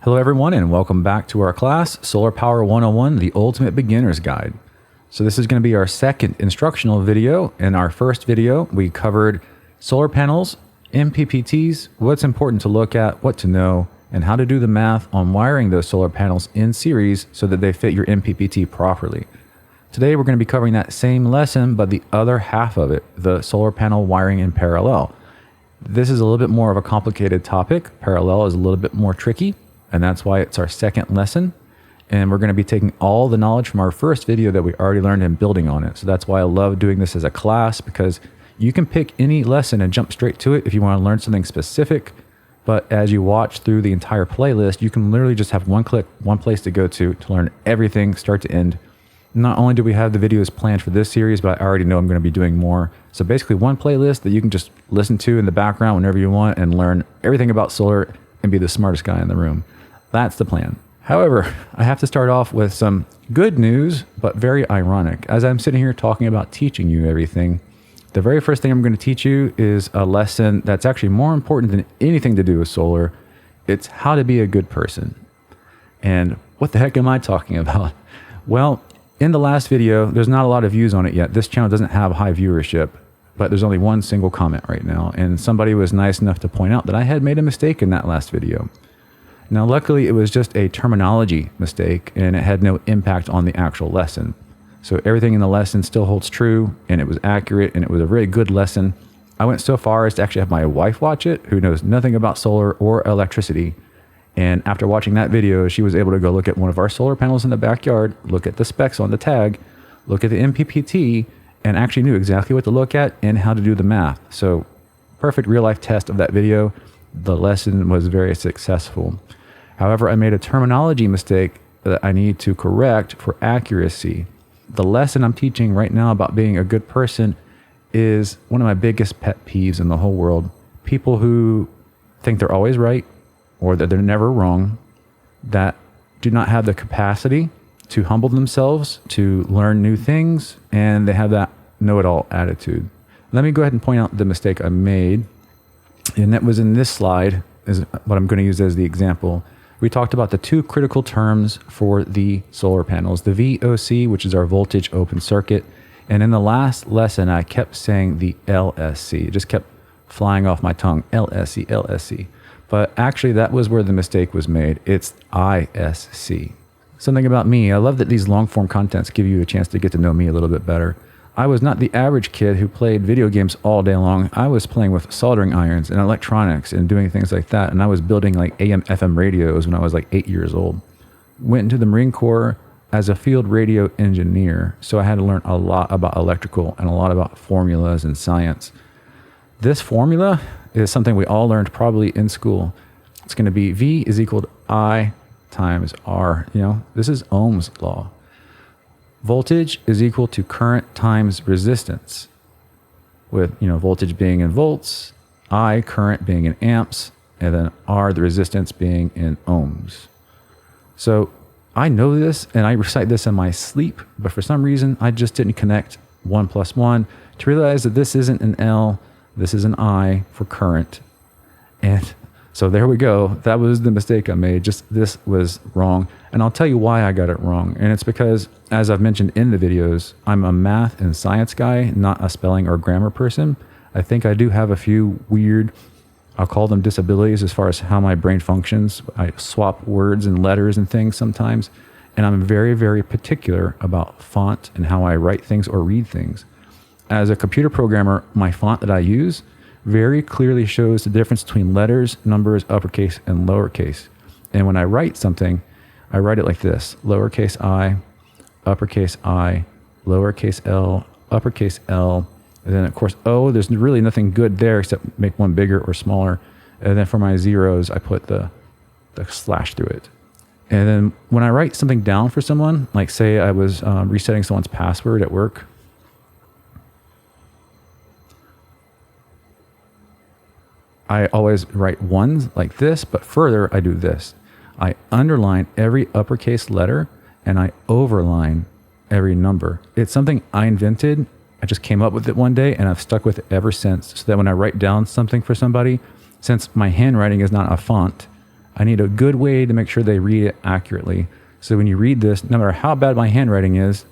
Hello everyone and welcome back to our class, Solar Power 101, the Ultimate Beginner's Guide. So this is going to be our second instructional video. In our first video, we covered solar panels, MPPTs, what's important to look at, what to know, and how to do the math on wiring those solar panels in series so that they fit your MPPT properly. Today we're going to be covering that same lesson, but the other half of it, the solar panel wiring in parallel. This is a little bit more of a complicated topic. Parallel is a little bit more tricky, and that's why it's our second lesson. And we're going to be taking all the knowledge from our first video that we already learned and building on it. So that's why I love doing this as a class, because you can pick any lesson and jump straight to it if you want to learn something specific. But as you watch through the entire playlist, you can literally just have one click, one place to go to learn everything start to end. Not only do we have the videos planned for this series, but I already know I'm going to be doing more. So basically one playlist that you can just listen to in the background whenever you want and learn everything about solar and be the smartest guy in the room. That's the plan. However, I have to start off with some good news, but very ironic. As I'm sitting here talking about teaching you everything, the very first thing I'm going to teach you is a lesson that's actually more important than anything to do with solar. It's how to be a good person. And what the heck am I talking about? Well, in the last video, there's not a lot of views on it yet. This channel doesn't have high viewership, but there's only one single comment right now. And somebody was nice enough to point out that I had made a mistake in that last video. Now, luckily, it was just a terminology mistake, and it had no impact on the actual lesson. So everything in the lesson still holds true, and it was accurate, and it was a really good lesson. I went so far as to actually have my wife watch it, who knows nothing about solar or electricity. And after watching that video, she was able to go look at one of our solar panels in the backyard, look at the specs on the tag, look at the MPPT, and actually knew exactly what to look at and how to do the math. So perfect real-life test of that video. The lesson was very successful. However, I made a terminology mistake that I need to correct for accuracy. The lesson I'm teaching right now about being a good person is one of my biggest pet peeves in the whole world. People who think they're always right or that they're never wrong, that do not have the capacity to humble themselves, to learn new things, and they have that know-it-all attitude. Let me go ahead and point out the mistake I made, and that was in this slide, is what I'm going to use as the example. We talked about the two critical terms for the solar panels, the VOC, which is our voltage open circuit. And in the last lesson, I kept saying the LSC. It just kept flying off my tongue, LSC, LSC. But actually, that was where the mistake was made. It's ISC. Something about me, I love that these long-form contents give you a chance to get to know me a little bit better. I was not the average kid who played video games all day long. I was playing with soldering irons and electronics and doing things like that. And I was building like AM, FM radios when I was like 8 years old. Went into the Marine Corps as a field radio engineer. So I had to learn a lot about electrical and a lot about formulas and science. This formula is something we all learned probably in school. It's going to be V is equal to I times R. You know, this is Ohm's law. Voltage is equal to current times resistance, with voltage being in volts, I current being in amps, and then R the resistance being in ohms. So I know this and I recite this in my sleep, but for some reason I just didn't connect 1 plus 1 to realize that this isn't an L, this is an I for current. And so there we go. That was the mistake I made. Just this was wrong. And I'll tell you why I got it wrong. And it's because, as I've mentioned in the videos, I'm a math and science guy, not a spelling or grammar person. I think I do have a few weird, I'll call them disabilities as far as how my brain functions. I swap words and letters and things sometimes. And I'm very, very particular about font and how I write things or read things. As a computer programmer, my font that I use very clearly shows the difference between letters, numbers, uppercase, and lowercase. And when I write something, I write it like this: lowercase I, uppercase I, lowercase l, uppercase L, and then of course O, there's really nothing good there except make one bigger or smaller. And then for my zeros, I put the slash through it. And then when I write something down for someone, like say I was resetting someone's password at work, I always write ones like this, but further I do this. I underline every uppercase letter and I overline every number. It's something I invented. I just came up with it one day and I've stuck with it ever since, so that when I write down something for somebody, since my handwriting is not a font, I need a good way to make sure they read it accurately. So when you read this, no matter how bad my handwriting is,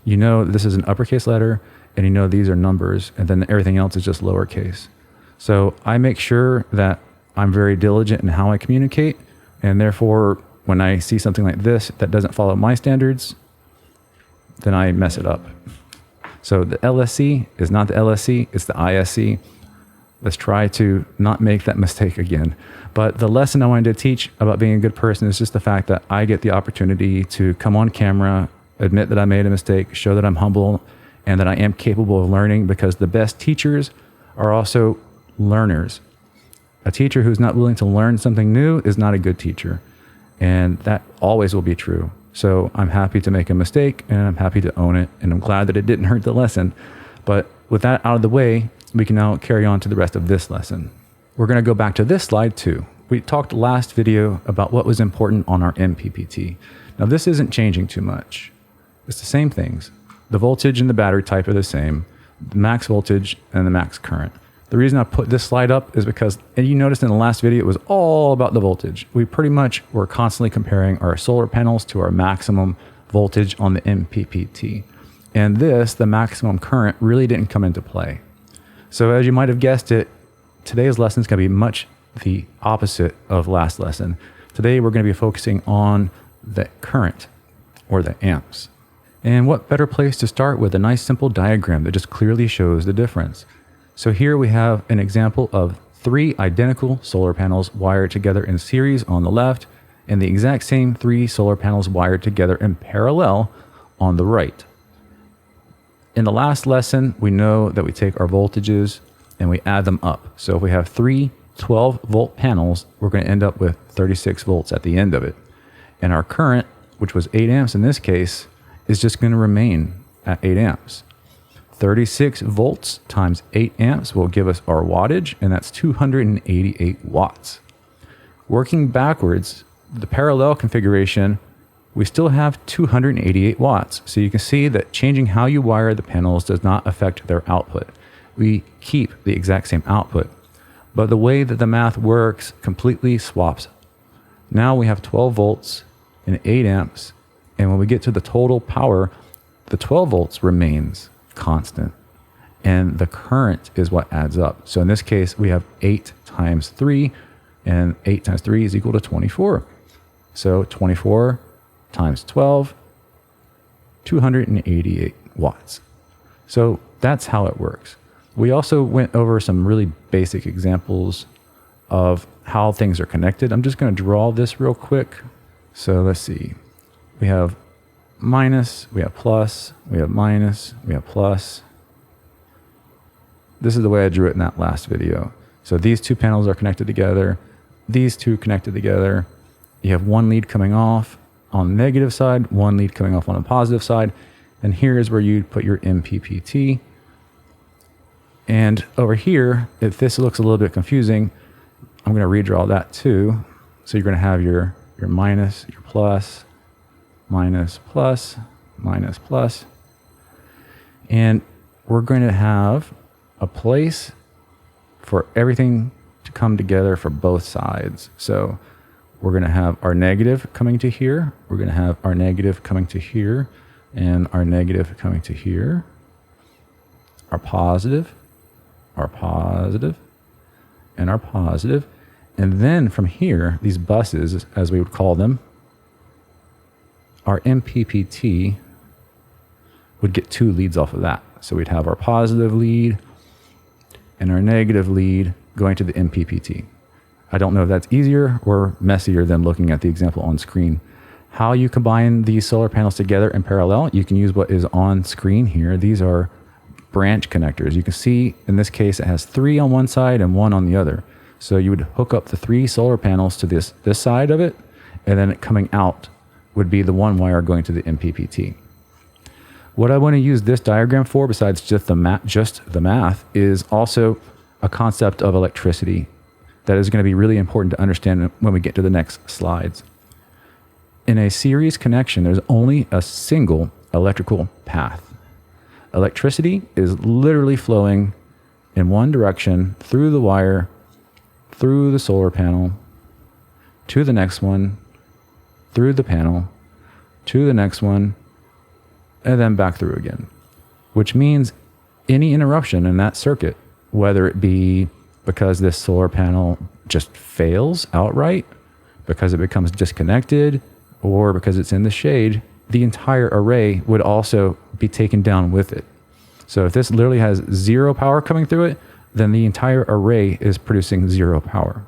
you know this is an uppercase letter, and you know these are numbers, and then everything else is just lowercase. So I make sure that I'm very diligent in how I communicate, and therefore when I see something like this that doesn't follow my standards, then I mess it up. So the LSC is not the LSC, it's the ISC. Let's try to not make that mistake again. But the lesson I wanted to teach about being a good person is just the fact that I get the opportunity to come on camera, admit that I made a mistake, show that I'm humble, and that I am capable of learning, because the best teachers are also learners. A teacher who's not willing to learn something new is not a good teacher. And that always will be true. So I'm happy to make a mistake, and I'm happy to own it, and I'm glad that it didn't hurt the lesson. But with that out of the way, we can now carry on to the rest of this lesson. We're going to go back to this slide too. We talked last video about what was important on our MPPT. Now this isn't changing too much. It's the same things. The voltage and the battery type are the same, the max voltage and the max current. The reason I put this slide up is because, and you noticed in the last video, it was all about the voltage. We pretty much were constantly comparing our solar panels to our maximum voltage on the MPPT. And this, the maximum current, really didn't come into play. So as you might have guessed it, today's lesson is going to be much the opposite of last lesson. Today we're going to be focusing on the current, or the amps. And what better place to start with a nice simple diagram that just clearly shows the difference. So here we have an example of 3 identical solar panels wired together in series on the left, and the exact same 3 solar panels wired together in parallel on the right. In the last lesson, we know that we take our voltages and we add them up. So if we have 3 12-volt panels, we're going to end up with 36 volts at the end of it. And our current, which was 8 amps in this case, is just going to remain at 8 amps. 36 volts times 8 amps will give us our wattage, and that's 288 watts. Working backwards, the parallel configuration, we still have 288 watts. So you can see that changing how you wire the panels does not affect their output. We keep the exact same output, but the way that the math works completely swaps. Now we have 12 volts and 8 amps, and when we get to the total power, the 12 volts remains constant, and the current is what adds up. So in this case, we have 8 times 3, and 8 times 3 is equal to 24. So 24 times 12, 288 watts. So that's how it works. We also went over some really basic examples of how things are connected. I'm just going to draw this real quick. So let's see. We have minus, we have plus, we have minus, we have plus. This is the way I drew it in that last video. So these 2 panels are connected together. These 2 connected together. You have 1 lead coming off on the negative side, 1 lead coming off on the positive side. And here is where you put your MPPT. And over here, if this looks a little bit confusing, I'm going to redraw that too. So you're going to have your minus, your plus, minus, plus, minus, plus. And we're going to have a place for everything to come together for both sides. So we're going to have our negative coming to here. We're going to have our negative coming to here, and our negative coming to here. Our positive, and our positive. And then from here, these buses, as we would call them, our MPPT would get 2 leads off of that. So we'd have our positive lead and our negative lead going to the MPPT. I don't know if that's easier or messier than looking at the example on screen. How you combine these solar panels together in parallel, you can use what is on screen here. These are branch connectors. You can see in this case it has 3 on one side and 1 on the other. So you would hook up the 3 solar panels to this side of it, and then coming out would be the 1 wire going to the MPPT. What I want to use this diagram for, besides just the math, is also a concept of electricity that is going to be really important to understand when we get to the next slides. In a series connection, there's only a single electrical path. Electricity is literally flowing in one direction through the wire through the solar panel, to the next one, through the panel, to the next one, and then back through again. Which means any interruption in that circuit, whether it be because this solar panel just fails outright, because it becomes disconnected, or because it's in the shade, the entire array would also be taken down with it. So if this literally has zero power coming through it, then the entire array is producing zero power.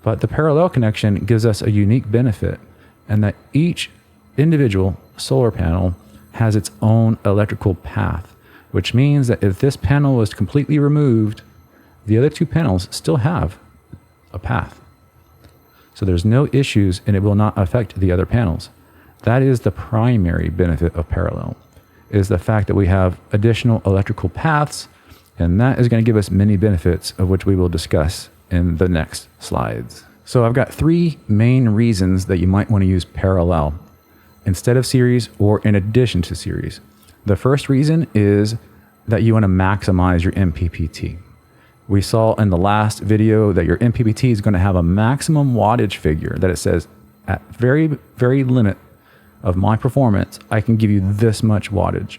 But the parallel connection gives us a unique benefit, and that each individual solar panel has its own electrical path, which means that if this panel was completely removed, the other two panels still have a path. So there's no issues and it will not affect the other panels. That is the primary benefit of parallel, is the fact that we have additional electrical paths, and that is going to give us many benefits of which we will discuss in the next slides. So I've got three main reasons that you might want to use parallel instead of series or in addition to series. The first reason is that you want to maximize your MPPT. We saw in the last video that your MPPT is going to have a maximum wattage figure that it says at very, very limit of my performance, I can give you this much wattage.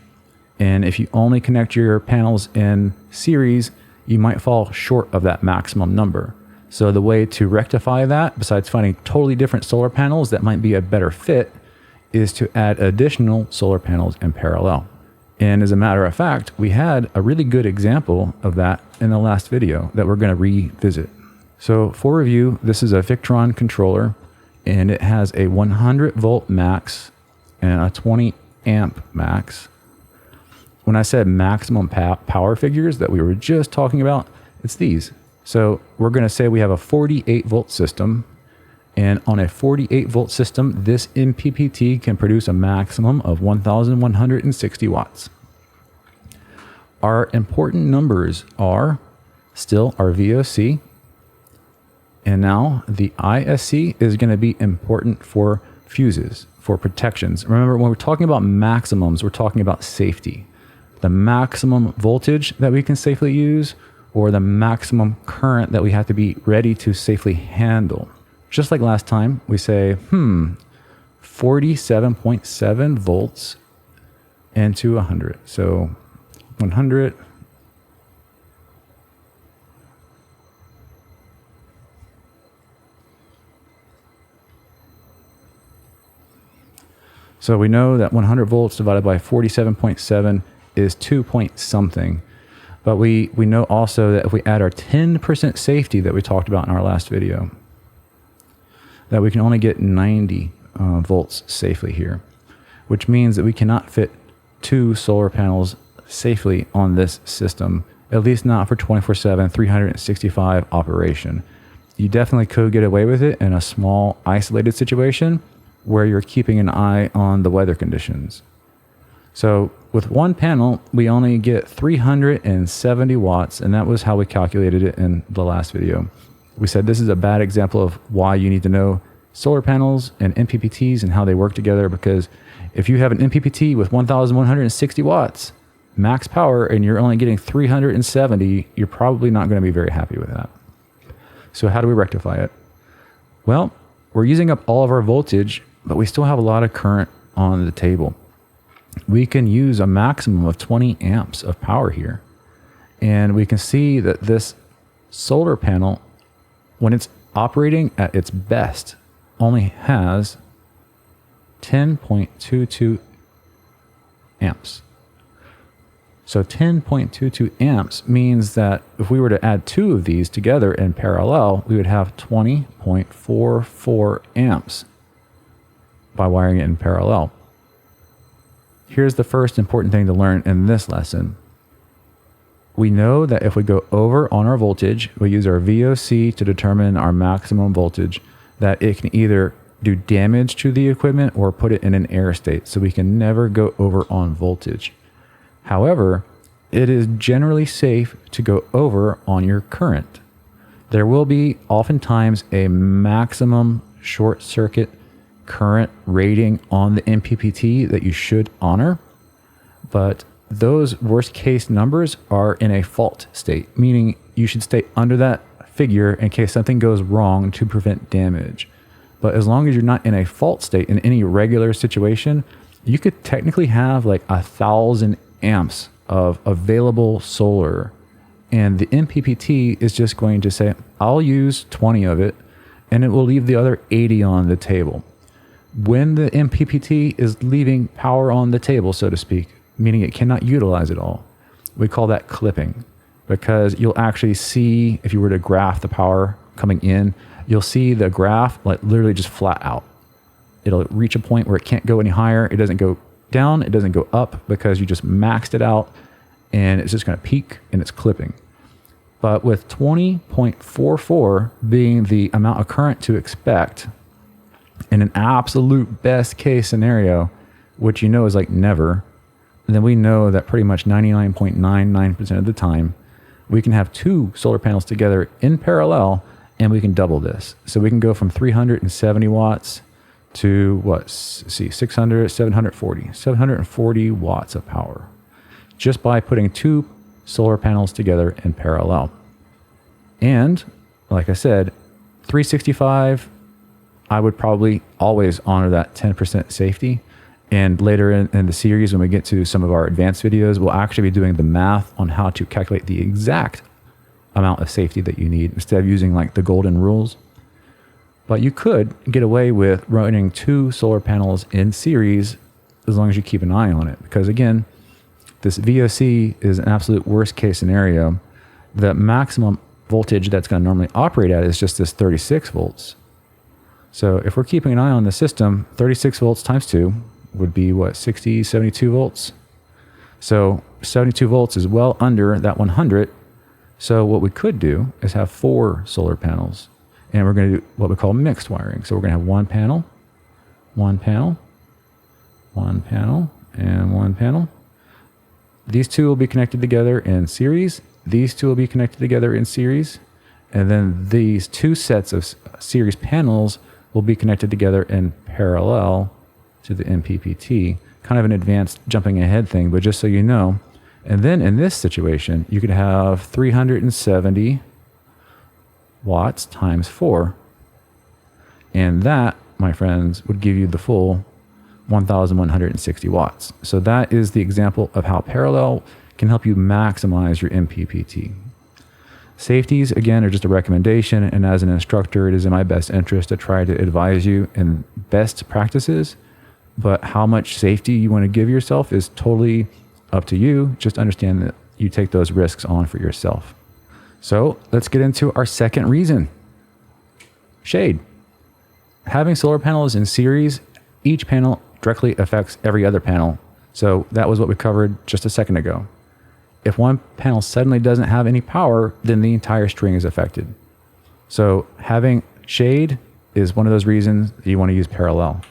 And if you only connect your panels in series, you might fall short of that maximum number. So the way to rectify that, besides finding totally different solar panels that might be a better fit, is to add additional solar panels in parallel. And as a matter of fact, we had a really good example of that in the last video that we're going to revisit. So for review, this is a Victron controller, and it has a 100 volt max and a 20 amp max. When I said maximum power figures that we were just talking about, it's these. So we're going to say we have a 48 volt system, and on a 48 volt system, this MPPT can produce a maximum of 1,160 watts. Our important numbers are still our VOC, and now the ISC is going to be important for fuses, for protections. Remember, when we're talking about maximums, we're talking about safety. The maximum voltage that we can safely use, or the maximum current that we have to be ready to safely handle. Just like last time, we say, 47.7 volts into 100. So 100. So we know that 100 volts divided by 47.7 is 2 point something. But we know also that if we add our 10% safety that we talked about in our last video, that we can only get 90 volts safely here, which means that we cannot fit 2 solar panels safely on this system, at least not for 24/7, 365 operation. You definitely could get away with it in a small isolated situation where you're keeping an eye on the weather conditions. So with one panel, we only get 370 watts, and that was how we calculated it in the last video. We said this is a bad example of why you need to know solar panels and MPPTs and how they work together, because if you have an MPPT with 1,160 watts max power and you're only getting 370, you're probably not going to be very happy with that. So how do we rectify it? Well, we're using up all of our voltage, but we still have a lot of current on the table. We can use a maximum of 20 amps of power here. And we can see that this solar panel, when it's operating at its best, only has 10.22 amps. So 10.22 amps means that if we were to add 2 of these together in parallel, we would have 20.44 amps by wiring it in parallel. Here's the first important thing to learn in this lesson. We know that if we go over on our voltage, we use our VOC to determine our maximum voltage, that it can either do damage to the equipment or put it in an error state. So we can never go over on voltage. However, it is generally safe to go over on your current. There will be oftentimes a maximum short circuit current rating on the MPPT that you should honor, but those worst case numbers are in a fault state, meaning you should stay under that figure in case something goes wrong to prevent damage. But as long as you're not in a fault state in any regular situation, you could technically have like 1,000 amps of available solar. And the MPPT is just going to say, I'll use 20 of it, and it will leave the other 80 on the table. When the MPPT is leaving power on the table, so to speak, meaning it cannot utilize it all, we call that clipping, because you'll actually see, if you were to graph the power coming in, you'll see the graph like literally just flat out. It'll reach a point where it can't go any higher. It doesn't go down, it doesn't go up, because you just maxed it out, and it's just going to peak and it's clipping. But with 20.44 being the amount of current to expect in an absolute best case scenario, which you know is like never, then we know that pretty much 99.99% of the time we can have two solar panels together in parallel, and we can double this. So we can go from 370 watts to 740 watts of power just by putting two solar panels together in parallel. And like I said, 365, I would probably always honor that 10% safety. And later in the series, when we get to some of our advanced videos, we'll actually be doing the math on how to calculate the exact amount of safety that you need instead of using like the golden rules. But you could get away with running two solar panels in series as long as you keep an eye on it. Because again, this VOC is an absolute worst case scenario. The maximum voltage that's going to normally operate at is just this 36 volts. So if we're keeping an eye on the system, 36 volts times 2 would be what, 60, 72 volts? So 72 volts is well under that 100. So what we could do is have 4 solar panels, and we're going to do what we call mixed wiring. So we're going to have one panel, one panel, one panel, and one panel. These two will be connected together in series. These two will be connected together in series. And then these two sets of series panels will be connected together in parallel to the MPPT. Kind of an advanced jumping ahead thing, but just so you know. And then in this situation, you could have 370 watts times 4. And that, my friends, would give you the full 1,160 watts. So that is the example of how parallel can help you maximize your MPPT. Safeties, again, are just a recommendation, and as an instructor, it is in my best interest to try to advise you in best practices, but how much safety you want to give yourself is totally up to you. Just understand that you take those risks on for yourself. So let's get into our second reason. Shade. Having solar panels in series, each panel directly affects every other panel. So that was what we covered just a second ago. If one panel suddenly doesn't have any power, then the entire string is affected. So having shade is one of those reasons that you want to use parallel.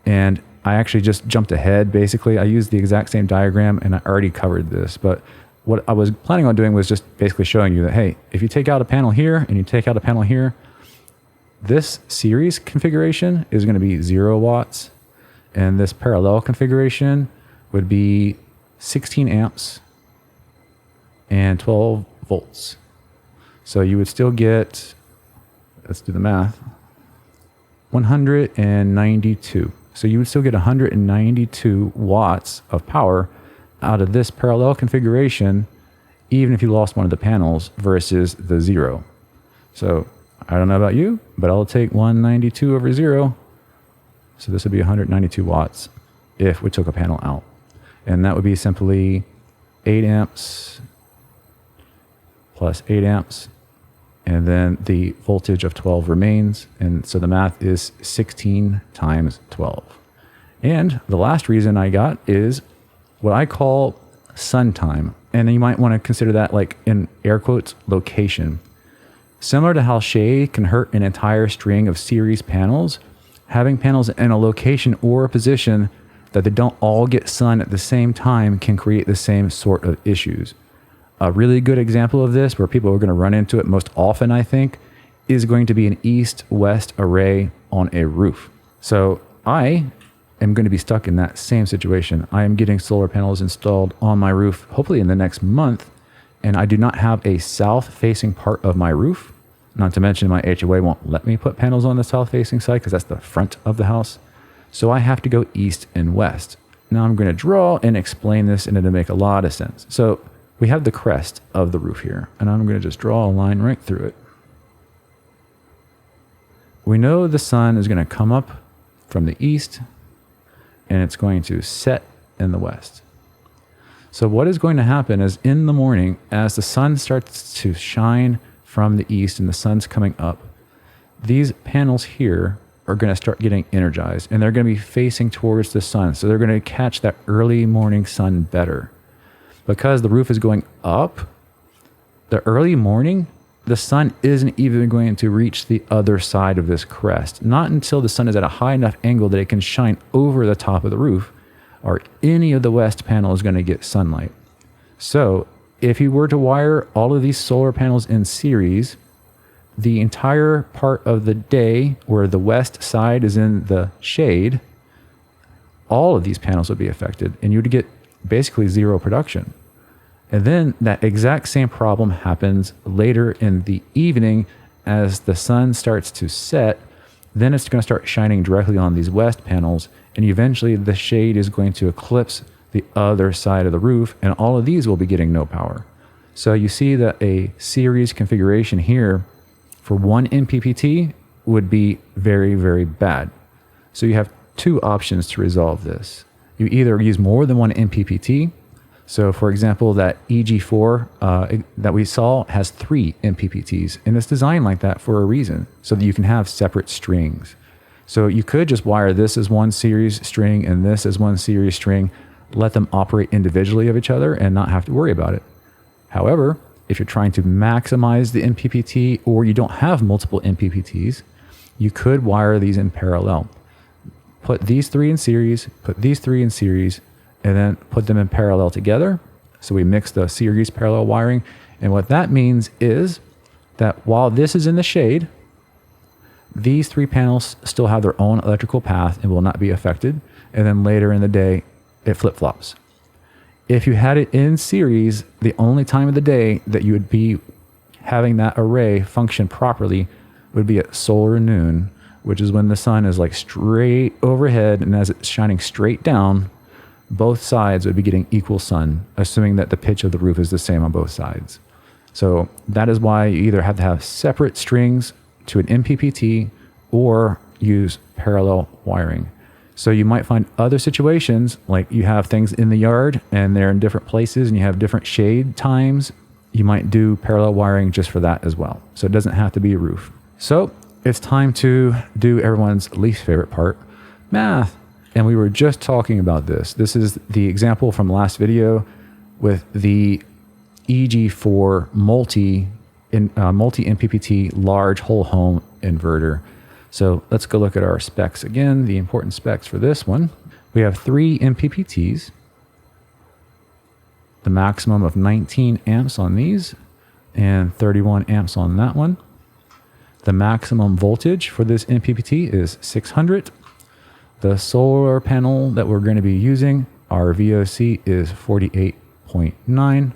And I actually just jumped ahead. Basically, I used the exact same diagram and I already covered this. But what I was planning on doing was just basically showing you that, hey, if you take out a panel here and you take out a panel here, this series configuration is going to be 0 watts. And this parallel configuration would be 16 amps and 12 volts. So you would still get, let's do the math, 192. So you would still get 192 watts of power out of this parallel configuration, even if you lost one of the panels versus the 0. So I don't know about you, but I'll take 192 over 0. So this would be 192 watts if we took a panel out. And that would be simply 8 amps plus 8 amps. And then the voltage of 12 remains. And so the math is 16 times 12. And the last reason I got is what I call sun time. And you might want to consider that like in air quotes, location. Similar to how shade can hurt an entire string of series panels, having panels in a location or a position that they don't all get sun at the same time can create the same sort of issues. A really good example of this, where people are going to run into it most often, I think, is going to be an east-west array on a roof. So I am going to be stuck in that same situation. I am getting solar panels installed on my roof, hopefully in the next month, and I do not have a south-facing part of my roof. Not to mention my HOA won't let me put panels on the south facing side because that's the front of the house. So I have to go east and west. Now I'm going to draw and explain this, and it'll make a lot of sense. So we have the crest of the roof here, and I'm going to just draw a line right through it. We know the sun is going to come up from the east, and it's going to set in the west. So what is going to happen is in the morning, as the sun starts to shine from the east and the sun's coming up, these panels here are going to start getting energized, and they're going to be facing towards the sun. So they're going to catch that early morning sun better. Because the roof is going up, the early morning, the sun isn't even going to reach the other side of this crest. Not until the sun is at a high enough angle that it can shine over the top of the roof, or any of the west panel is going to get sunlight. So if you were to wire all of these solar panels in series, the entire part of the day where the west side is in the shade, all of these panels would be affected, and you would get basically zero production. And then that exact same problem happens later in the evening as the sun starts to set. Then it's going to start shining directly on these west panels, and eventually the shade is going to eclipse the other side of the roof, and all of these will be getting no power. So you see that a series configuration here for one MPPT would be very, very bad. So you have two options to resolve this. You either use more than one MPPT. So for example, that EG4 that we saw has 3 MPPTs, and it's designed like that for a reason, so that you can have separate strings. So you could just wire this as one series string and this as one series string, let them operate individually of each other and not have to worry about it. However, if you're trying to maximize the MPPT, or you don't have multiple MPPTs, you could wire these in parallel. Put these 3 in series, put these 3 in series, and then put them in parallel together. So we mix the series parallel wiring. And what that means is that while this is in the shade, these 3 panels still have their own electrical path and will not be affected. And then later in the day, it flip-flops. If you had it in series, the only time of the day that you would be having that array function properly would be at solar noon, which is when the sun is like straight overhead, and as it's shining straight down, both sides would be getting equal sun, assuming that the pitch of the roof is the same on both sides. So that is why you either have to have separate strings to an MPPT or use parallel wiring. So you might find other situations, like you have things in the yard and they're in different places and you have different shade times. You might do parallel wiring just for that as well. So it doesn't have to be a roof. So it's time to do everyone's least favorite part, math. And we were just talking about this. This is the example from last video with the EG4 multi MPPT large whole home inverter. So let's go look at our specs again, the important specs for this one. We have 3 MPPTs, the maximum of 19 amps on these and 31 amps on that one. The maximum voltage for this MPPT is 600. The solar panel that we're going to be using, our VOC is 48.9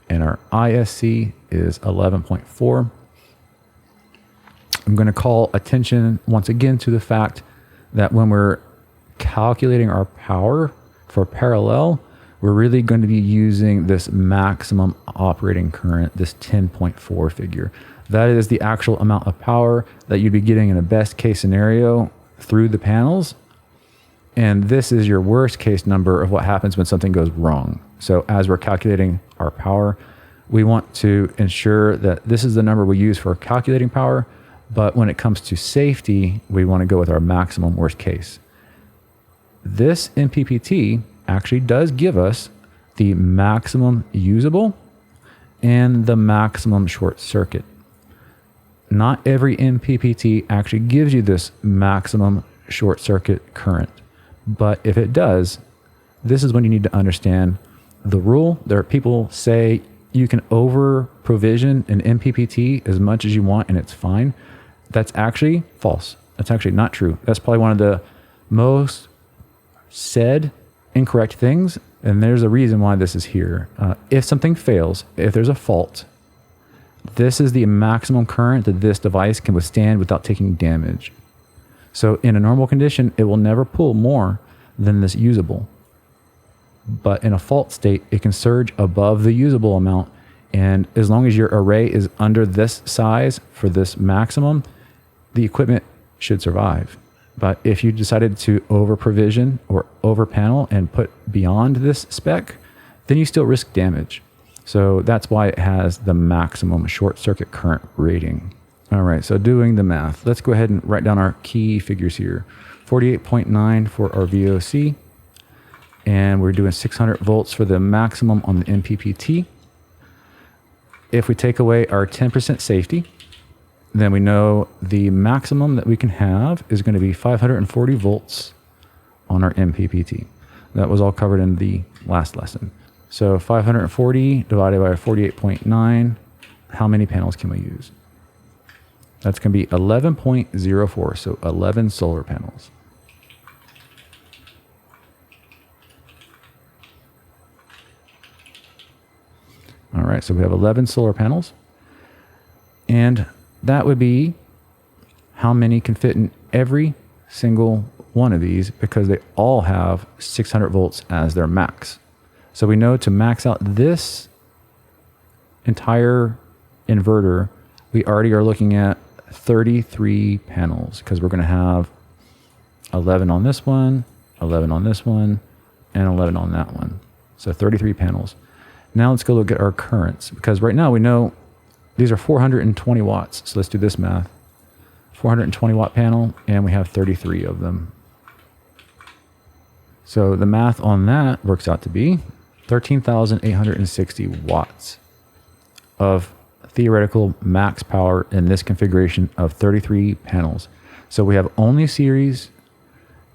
and our ISC is 11.4. I'm going to call attention once again to the fact that when we're calculating our power for parallel, we're really going to be using this maximum operating current, this 10.4 figure. That is the actual amount of power that you'd be getting in a best case scenario through the panels. And this is your worst case number of what happens when something goes wrong. So as we're calculating our power, we want to ensure that this is the number we use for calculating power. But when it comes to safety, we want to go with our maximum worst case. This MPPT actually does give us the maximum usable and the maximum short circuit. Not every MPPT actually gives you this maximum short circuit current. But if it does, this is when you need to understand the rule. There are people say you can over provision an MPPT as much as you want and it's fine. That's actually false. That's actually not true. That's probably one of the most said incorrect things. And there's a reason why this is here. If something fails, if there's a fault, this is the maximum current that this device can withstand without taking damage. So in a normal condition, it will never pull more than this usable. But in a fault state, it can surge above the usable amount. And as long as your array is under this size for this maximum, the equipment should survive. But if you decided to over provision or over panel and put beyond this spec, then you still risk damage. So that's why it has the maximum short circuit current rating. All right, so doing the math, let's go ahead and write down our key figures here. 48.9 for our VOC, and we're doing 600 volts for the maximum on the MPPT. If we take away our 10% safety, then we know the maximum that we can have is going to be 540 volts on our MPPT. That was all covered in the last lesson. So 540 divided by 48.9, how many panels can we use? That's going to be 11.04, so 11 solar panels. All right, so we have 11 solar panels. And that would be how many can fit in every single one of these, because they all have 600 volts as their max. So we know to max out this entire inverter, we already are looking at 33 panels, because we're going to have 11 on this one, 11 on this one, and 11 on that one. So 33 panels. Now let's go look at our currents, because right now we know these are 420 watts. So let's do this math. 420 watt panel, and we have 33 of them. So the math on that works out to be 13,860 watts of theoretical max power in this configuration of 33 panels. So we have only series,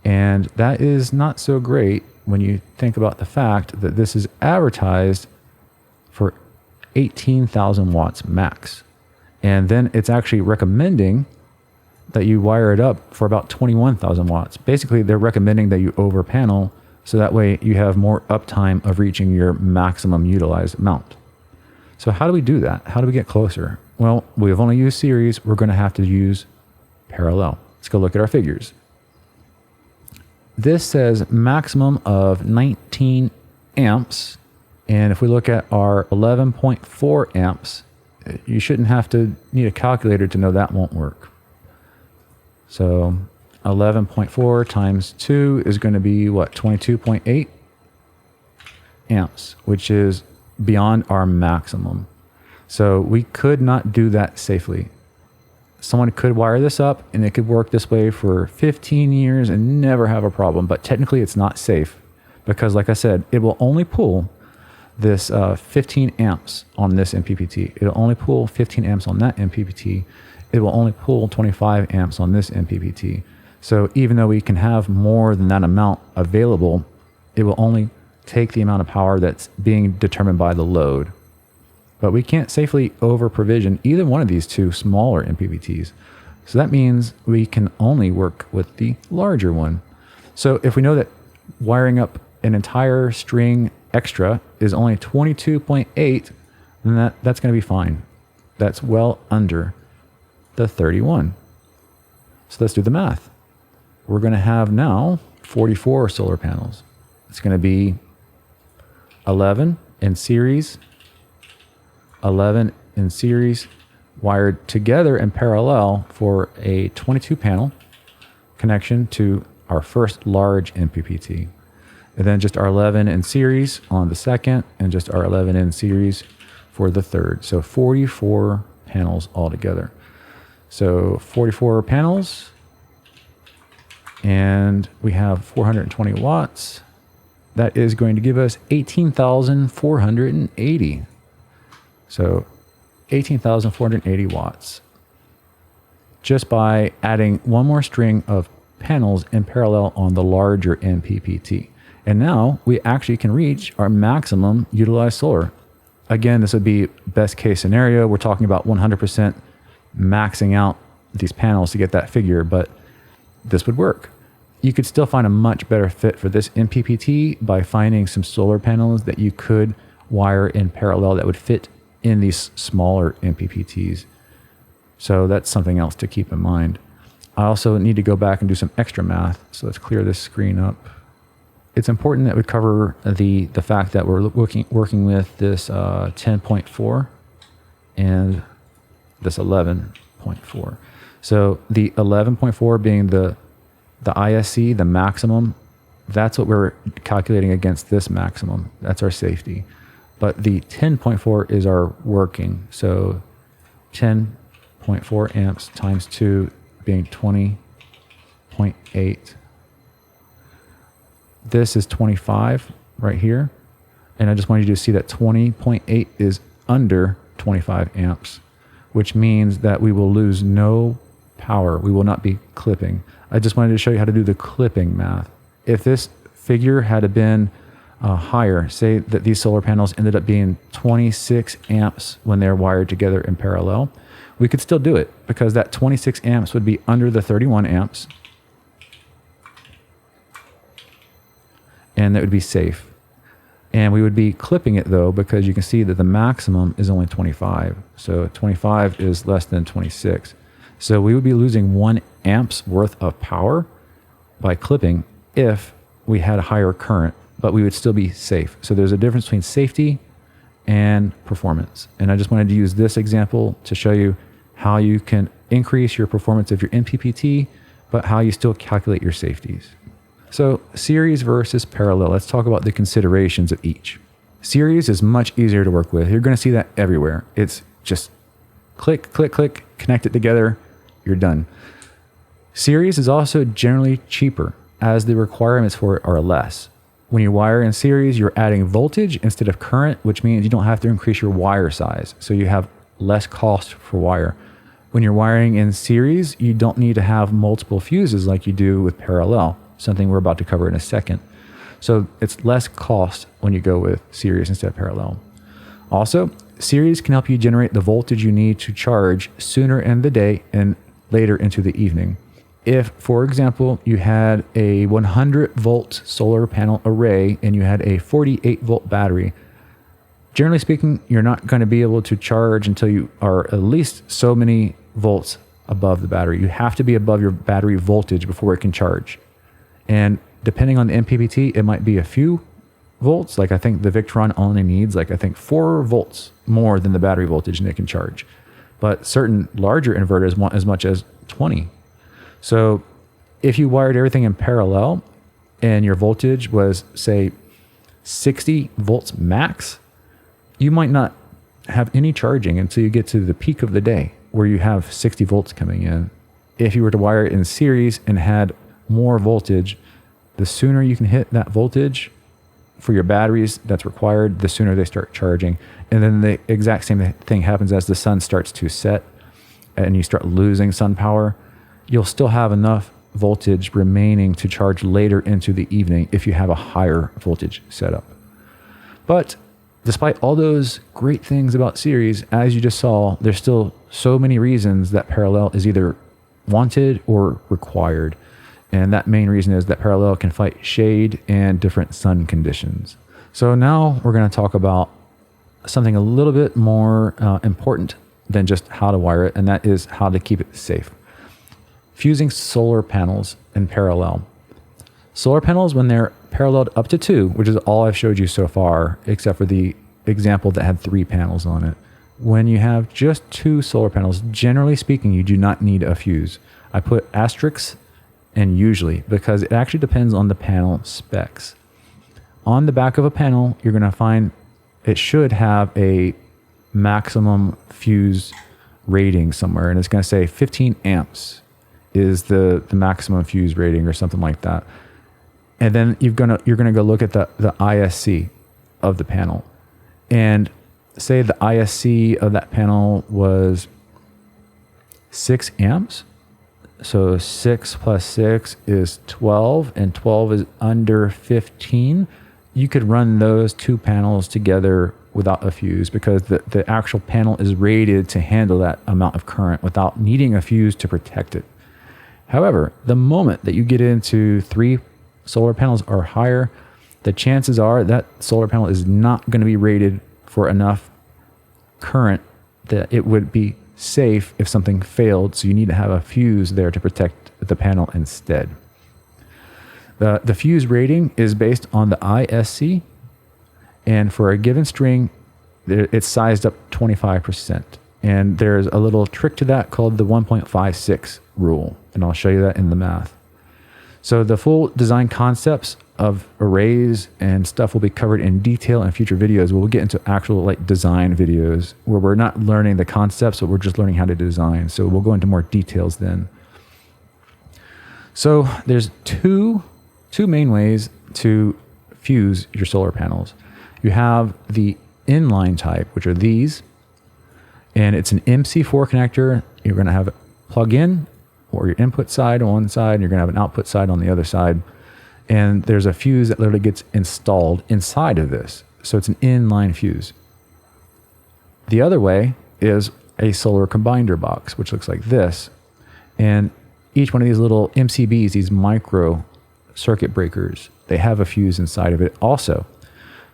and that is not so great when you think about the fact that this is advertised for 18,000 watts max. And then it's actually recommending that you wire it up for about 21,000 watts. Basically, they're recommending that you over panel, so that way you have more uptime of reaching your maximum utilized amount. So how do we do that? How do we get closer? Well, we've only used series. We're going to have to use parallel. Let's go look at our figures. This says maximum of 19 amps. And if we look at our 11.4 amps, you shouldn't have to need a calculator to know that won't work. So 11.4 times 2 is going to be what, 22.8 amps, which is beyond our maximum. So we could not do that safely. Someone could wire this up and it could work this way for 15 years and never have a problem, but technically it's not safe, because like I said, it will only pull this 15 amps on this MPPT. It'll only pull 15 amps on that MPPT. It will only pull 25 amps on this MPPT. So even though we can have more than that amount available, it will only take the amount of power that's being determined by the load. But we can't safely over provision either one of these two smaller MPPTs. So that means we can only work with the larger one. So if we know that wiring up an entire string extra is only 22.8, then that's going to be fine. That's well under the 31. So let's do the math. We're going to have now 44 solar panels. It's going to be 11 in series, 11 in series, wired together in parallel for a 22 panel connection to our first large MPPT. And then just our 11 in series on the second, and just our 11 in series for the third. So 44 panels altogether. So 44 panels, and we have 420 watts. That is going to give us 18,480. So 18,480 watts. Just by adding one more string of panels in parallel on the larger MPPT. And now we actually can reach our maximum utilized solar. Again, this would be best case scenario. We're talking about 100% maxing out these panels to get that figure, but this would work. You could still find a much better fit for this MPPT by finding some solar panels that you could wire in parallel that would fit in these smaller MPPTs. So that's something else to keep in mind. I also need to go back and do some extra math. So let's clear this screen up. It's important that we cover the fact that we're working with this 10.4 and this 11.4. So the 11.4 being the ISC, the maximum, that's what we're calculating against this maximum. That's our safety. But the 10.4 is our working. So 10.4 amps times 2 being 20.8. This is 25 right here. And I just wanted you to see that 20.8 is under 25 amps, which means that we will lose no power. We will not be clipping. I just wanted to show you how to do the clipping math. If this figure had been higher, say that these solar panels ended up being 26 amps when they're wired together in parallel, we could still do it because that 26 amps would be under the 31 amps. And that would be safe. And we would be clipping it though, because you can see that the maximum is only 25. So 25 is less than 26. So we would be losing 1 amp's worth of power by clipping if we had a higher current, but we would still be safe. So there's a difference between safety and performance. And I just wanted to use this example to show you how you can increase your performance of your MPPT, but how you still calculate your safeties. So series versus parallel. Let's talk about the considerations of each. Series is much easier to work with. You're going to see that everywhere. It's just click, click, click, connect it together, you're done. Series is also generally cheaper as the requirements for it are less. When you wire in series, you're adding voltage instead of current, which means you don't have to increase your wire size. So you have less cost for wire. When you're wiring in series, you don't need to have multiple fuses like you do with parallel, something we're about to cover in a second. So it's less cost when you go with series instead of parallel. Also, series can help you generate the voltage you need to charge sooner in the day and later into the evening. If, for example, you had a 100 volt solar panel array and you had a 48 volt battery, generally speaking, you're not going to be able to charge until you are at least so many volts above the battery. You have to be above your battery voltage before it can charge. And depending on the MPPT, it might be a few volts. Like I think the Victron only needs 4 volts more than the battery voltage and it can charge. But certain larger inverters want as much as 20. So if you wired everything in parallel and your voltage was, say, 60 volts max, you might not have any charging until you get to the peak of the day where you have 60 volts coming in. If you were to wire it in series and had more voltage, the sooner you can hit that voltage for your batteries that's required, the sooner they start charging. And then the exact same thing happens as the sun starts to set and you start losing sun power. You'll still have enough voltage remaining to charge later into the evening if you have a higher voltage setup. But despite all those great things about series, as you just saw, there's still so many reasons that parallel is either wanted or required. And that main reason is that parallel can fight shade and different sun conditions. So now we're going to talk about something a little bit more important than just how to wire it, and that is how to keep it safe. Fusing solar panels in parallel. Solar panels, when they're paralleled up to 2, which is all I've showed you so far, except for the example that had 3 panels on it. When you have just 2 solar panels, generally speaking, you do not need a fuse. I put asterisks and usually because it actually depends on the panel specs. On the back of a panel, you're going to find it should have a maximum fuse rating somewhere, and it's going to say 15 amps is the maximum fuse rating or something like that. And then you're gonna go look at the ISC of the panel, and say the ISC of that panel was 6 amps. So 6 plus 6 is 12, and 12 is under 15. You could run those 2 panels together without a fuse because the actual panel is rated to handle that amount of current without needing a fuse to protect it. However, the moment that you get into 3 solar panels or higher, the chances are that solar panel is not going to be rated for enough current that it would be safe if something failed. So you need to have a fuse there to protect the panel instead. The fuse rating is based on the ISC, and for a given string, it's sized up 25%. And there's a little trick to that called the 1.56 rule, and I'll show you that in the math. So the full design concepts of arrays and stuff will be covered in detail in future videos. We'll get into actual like design videos where we're not learning the concepts, but we're just learning how to design. So we'll go into more details then. So there's two main ways to fuse your solar panels. You have the inline type, which are these, and it's an MC4 connector. You're going to have it plug in, or your input side on one side, and you're going to have an output side on the other side. And there's a fuse that literally gets installed inside of this. So it's an inline fuse. The other way is a solar combiner box, which looks like this. And each one of these little MCBs, these micro circuit breakers, they have a fuse inside of it also.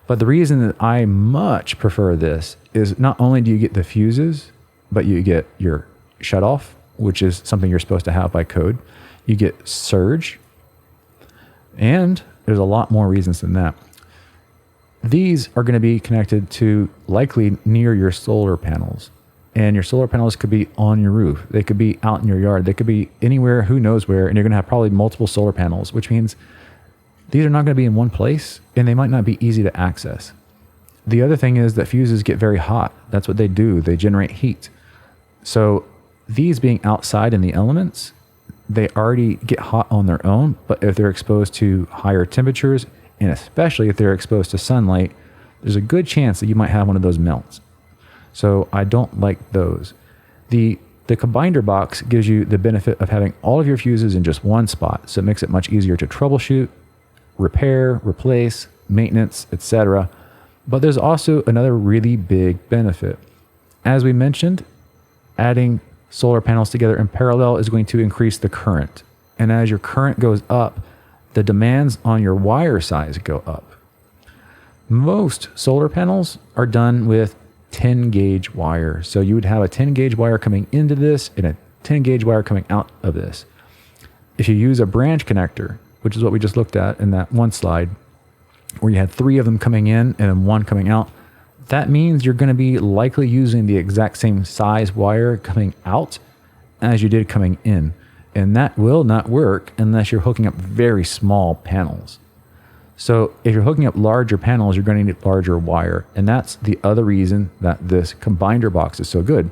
But the reason that I much prefer this is not only do you get the fuses, but you get your shutoff, which is something you're supposed to have by code. You get surge, and there's a lot more reasons than that. These are going to be connected to likely near your solar panels. And your solar panels could be on your roof. They could be out in your yard. They could be anywhere, who knows where. And you're going to have probably multiple solar panels, which means these are not going to be in one place, and they might not be easy to access. The other thing is that fuses get very hot. That's what they do. They generate heat. So these being outside in the elements, they already get hot on their own, but if they're exposed to higher temperatures, and especially if they're exposed to sunlight, there's a good chance that you might have one of those melts. So I don't like those. The combiner box gives you the benefit of having all of your fuses in just one spot, so it makes it much easier to troubleshoot, repair, replace, maintenance, etc. But there's also another really big benefit. As we mentioned, adding solar panels together in parallel is going to increase the current. And as your current goes up, the demands on your wire size go up. Most solar panels are done with 10 gauge wire. So you would have a 10 gauge wire coming into this and a 10 gauge wire coming out of this. If you use a branch connector, which is what we just looked at in that one slide, where you had 3 of them coming in and 1 coming out, that means you're going to be likely using the exact same size wire coming out as you did coming in. And that will not work unless you're hooking up very small panels. So if you're hooking up larger panels, you're going to need larger wire. And that's the other reason that this combiner box is so good.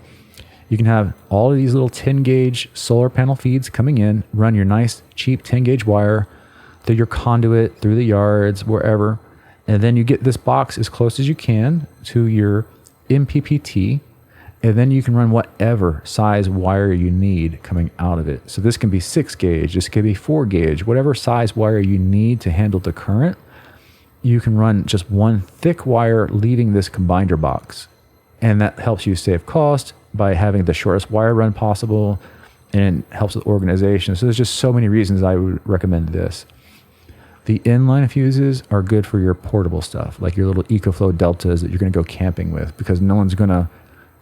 You can have all of these little 10 gauge solar panel feeds coming in, run your nice cheap 10 gauge wire through your conduit, through the yards, wherever. And then you get this box as close as you can to your MPPT. And then you can run whatever size wire you need coming out of it. So this can be 6 gauge, this could be 4 gauge, whatever size wire you need to handle the current. You can run just one thick wire leaving this combiner box. And that helps you save cost by having the shortest wire run possible, and helps with organization. So there's just so many reasons I would recommend this. The inline fuses are good for your portable stuff, like your little EcoFlow Deltas that you're going to go camping with, because no one's going to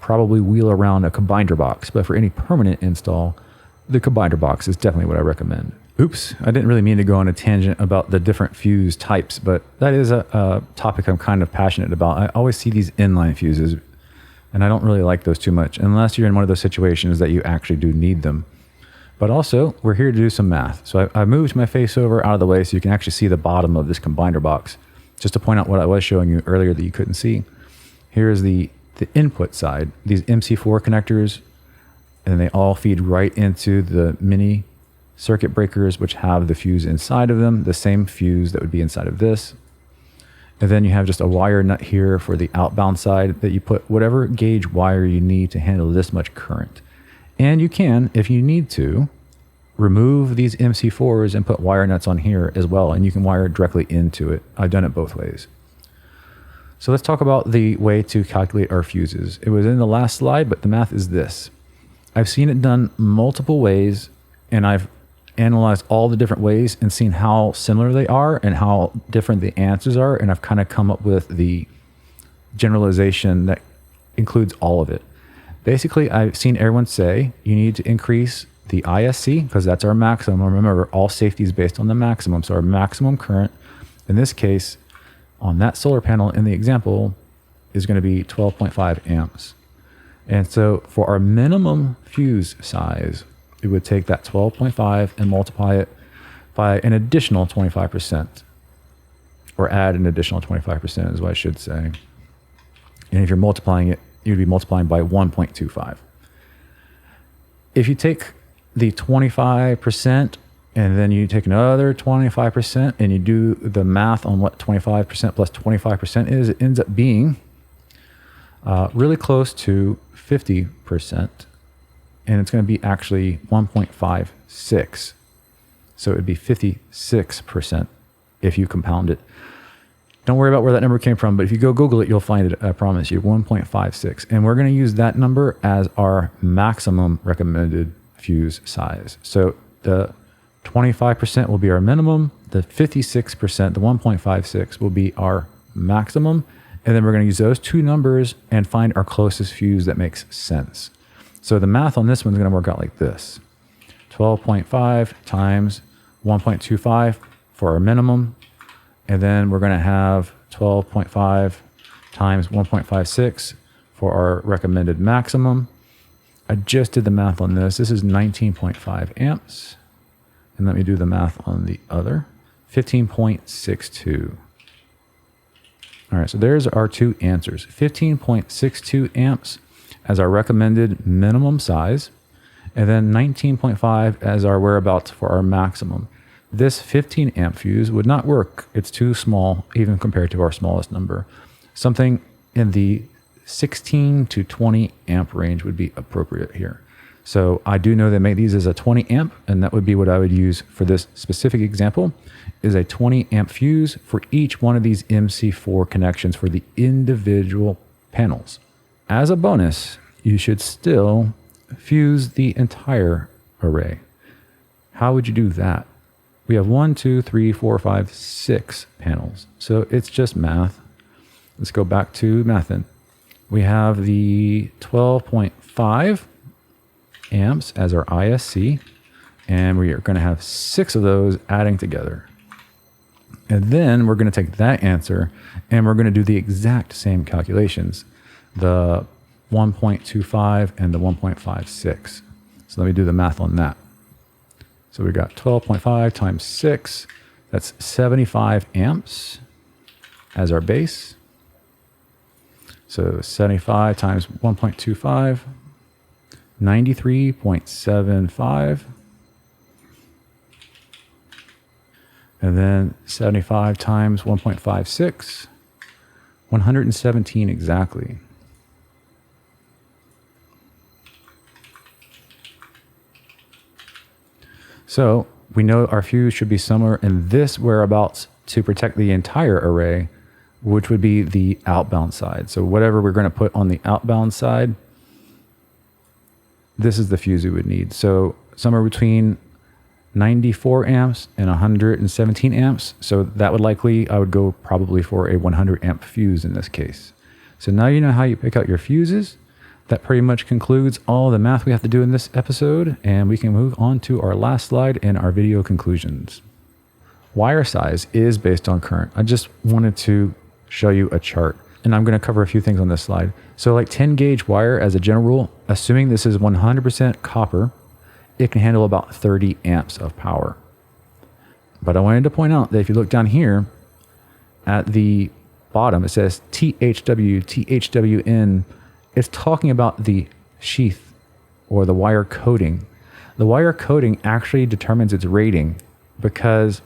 probably wheel around a combiner box. But for any permanent install, the combiner box is definitely what I recommend. Oops, I didn't really mean to go on a tangent about the different fuse types, but that is a topic I'm kind of passionate about. I always see these inline fuses, and I don't really like those too much, unless you're in one of those situations that you actually do need them. But also, we're here to do some math. So I moved my face over out of the way so you can actually see the bottom of this combiner box. Just to point out what I was showing you earlier that you couldn't see. Here's the input side, these MC4 connectors, and they all feed right into the mini circuit breakers, which have the fuse inside of them, the same fuse that would be inside of this. And then you have just a wire nut here for the outbound side that you put whatever gauge wire you need to handle this much current. And you can, if you need to, remove these MC4s and put wire nuts on here as well, and you can wire directly into it. I've done it both ways. So let's talk about the way to calculate our fuses. It was in the last slide, but the math is this. I've seen it done multiple ways, and I've analyzed all the different ways and seen how similar they are and how different the answers are, and I've kind of come up with the generalization that includes all of it. Basically, I've seen everyone say you need to increase the ISC because that's our maximum. Remember, all safety is based on the maximum. So our maximum current, in this case, on that solar panel in the example, is going to be 12.5 amps. And so for our minimum fuse size, it would take that 12.5 and multiply it by an additional 25%, or add an additional 25% is what I should say. And if you're multiplying it, you'd be multiplying by 1.25. If you take the 25% and then you take another 25% and you do the math on what 25% plus 25% is, it ends up being really close to 50%. And it's going to be actually 1.56. So it would be 56% if you compound it. Don't worry about where that number came from, but if you go Google it, you'll find it, I promise you, 1.56. And we're going to use that number as our maximum recommended fuse size. So the 25% will be our minimum, the 56%, the 1.56 will be our maximum, and then we're going to use those two numbers and find our closest fuse that makes sense. So the math on this one's going to work out like this. 12.5 times 1.25 for our minimum, and then we're going to have 12.5 times 1.56 for our recommended maximum. I just did the math on this. This is 19.5 amps. And let me do the math on the other. 15.62. All right, so there's our two answers. 15.62 amps as our recommended minimum size, and then 19.5 as our whereabouts for our maximum. This 15 amp fuse would not work. It's too small, even compared to our smallest number. Something in the 16 to 20 amp range would be appropriate here. So I do know they make these as a 20 amp, and that would be what I would use for this specific example, is a 20 amp fuse for each one of these MC4 connections for the individual panels. As a bonus, you should still fuse the entire array. How would you do that? We have 1, 2, 3, 4, 5, 6 panels. So it's just math. Let's go back to math then. We have the 12.5 amps as our ISC, and we are going to have 6 of those adding together. And then we're going to take that answer and we're going to do the exact same calculations, the 1.25 and the 1.56. So let me do the math on that. So we got 12.5 times 6, that's 75 amps as our base. So 75 times 1.25, 93.75. And then 75 times 1.56, 117 exactly. So we know our fuse should be somewhere in this whereabouts to protect the entire array, which would be the outbound side. So whatever we're going to put on the outbound side, this is the fuse we would need. So somewhere between 94 amps and 117 amps. So that would likely, I would go probably for a 100 amp fuse in this case. So now you know how you pick out your fuses. That pretty much concludes all the math we have to do in this episode, and we can move on to our last slide and our video conclusions. Wire size is based on current. I just wanted to show you a chart, and I'm going to cover a few things on this slide. So like 10 gauge wire as a general rule, assuming this is 100% copper, it can handle about 30 amps of power. But I wanted to point out that if you look down here at the bottom, it says THW, THWN. It's talking about the sheath or the wire coating. The wire coating actually determines its rating because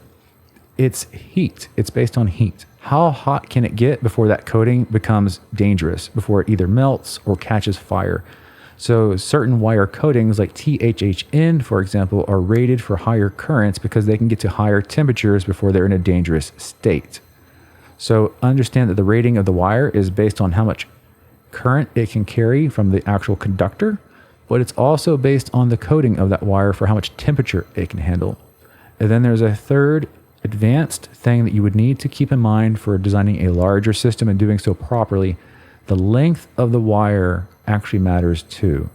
it's heat. It's based on heat. How hot can it get before that coating becomes dangerous, before it either melts or catches fire? So certain wire coatings like THHN, for example, are rated for higher currents because they can get to higher temperatures before they're in a dangerous state. So understand that the rating of the wire is based on how much current it can carry from the actual conductor, but it's also based on the coating of that wire for how much temperature it can handle. And then there's a third advanced thing that you would need to keep in mind for designing a larger system and doing so properly. the length of the wire actually matters too.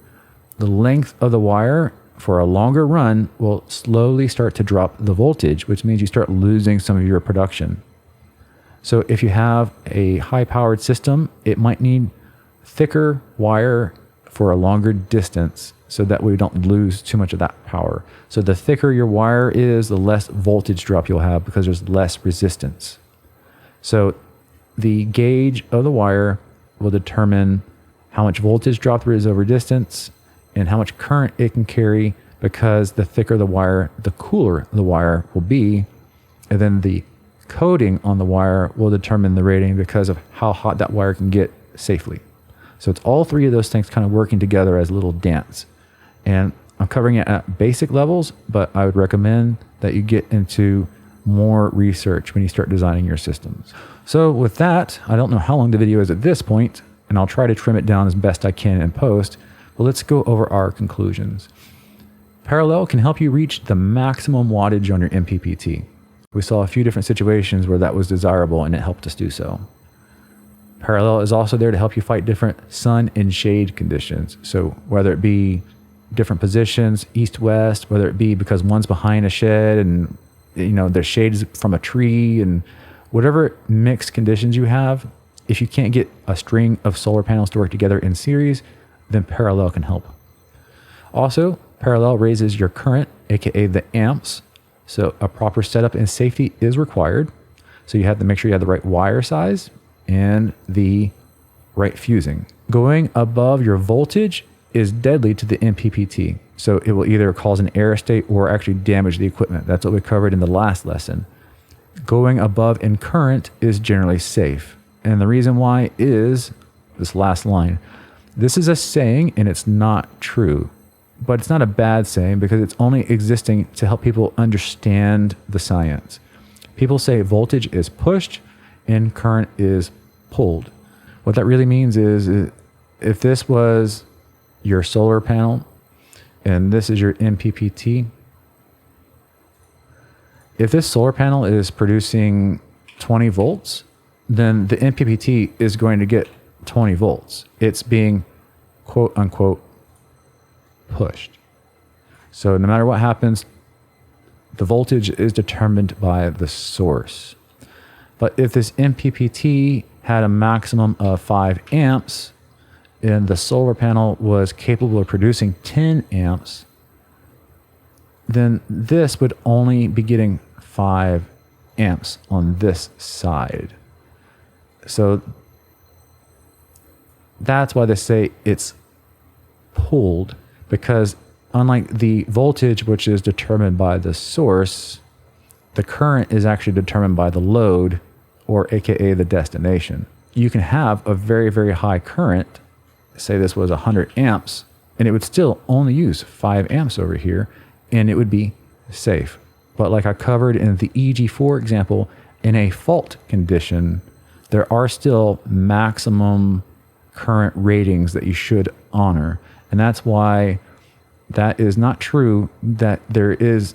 The length of the wire for a longer run will slowly start to drop the voltage, which means you start losing some of your production. So if you have a high-powered system, it might need thicker wire for a longer distance so that we don't lose too much of that power. So the thicker your wire is, the less voltage drop you'll have because there's less resistance. So the gauge of the wire will determine how much voltage drop there is over distance and how much current it can carry, because the thicker the wire, the cooler the wire will be. And then the coating on the wire will determine the rating because of how hot that wire can get safely. So it's all three of those things kind of working together as a little dance. And I'm covering it at basic levels, but I would recommend that you get into more research when you start designing your systems. So with that, I don't know how long the video is at this point, and I'll try to trim it down as best I can in post. But let's go over our conclusions. Parallel can help you reach the maximum wattage on your MPPT. We saw a few different situations where that was desirable, and it helped us do so. Parallel is also there to help you fight different sun and shade conditions. So whether it be different positions, east-west, whether it be because one's behind a shed and there's shades from a tree, and whatever mixed conditions you have, if you can't get a string of solar panels to work together in series, then parallel can help. Also, parallel raises your current, aka the amps. So a proper setup and safety is required. So you have to make sure you have the right wire size and the right fusing. Going above your voltage is deadly to the MPPT. So it will either cause an error state or actually damage the equipment. That's what we covered in the last lesson. Going above in current is generally safe. And the reason why is this last line. This is a saying and it's not true, but it's not a bad saying because it's only existing to help people understand the science. People say voltage is pushed and current is pulled. What that really means is if this was your solar panel and this is your MPPT, if this solar panel is producing 20 volts, then the MPPT is going to get 20 volts. It's being quote unquote pushed. So no matter what happens, the voltage is determined by the source. But if this MPPT had a maximum of 5 amps and the solar panel was capable of producing 10 amps, then this would only be getting 5 amps on this side. So that's why they say it's pulled, because unlike the voltage, which is determined by the source, the current is actually determined by the load, or aka the destination. You can have a very, very high current, say this was 100 amps, and it would still only use 5 amps over here, and it would be safe. But like I covered in the EG4 example, in a fault condition, there are still maximum current ratings that you should honor. And that's why that is not true that there is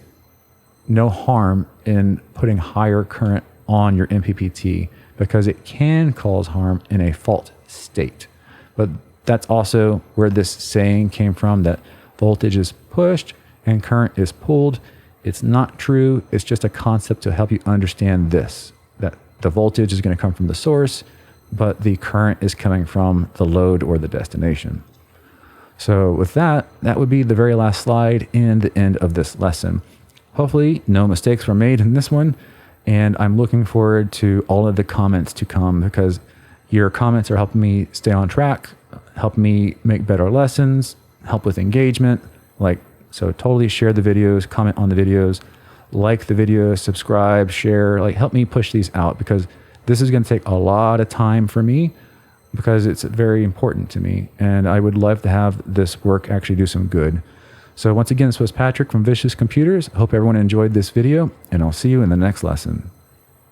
no harm in putting higher current on your MPPT, because it can cause harm in a fault state. But that's also where this saying came from, that voltage is pushed and current is pulled. It's not true. It's just a concept to help you understand this, that the voltage is going to come from the source, but the current is coming from the load or the destination. So with that, that would be the very last slide and the end of this lesson. Hopefully no mistakes were made in this one, and I'm looking forward to all of the comments to come, because your comments are helping me stay on track, help me make better lessons, help with engagement. So totally share the videos, comment on the videos, like the videos, subscribe, share, help me push these out, because this is going to take a lot of time for me, because it's very important to me, and I would love to have this work actually do some good. So once again, this was Patrick from Vicious Computers. I hope everyone enjoyed this video, and I'll see you in the next lesson.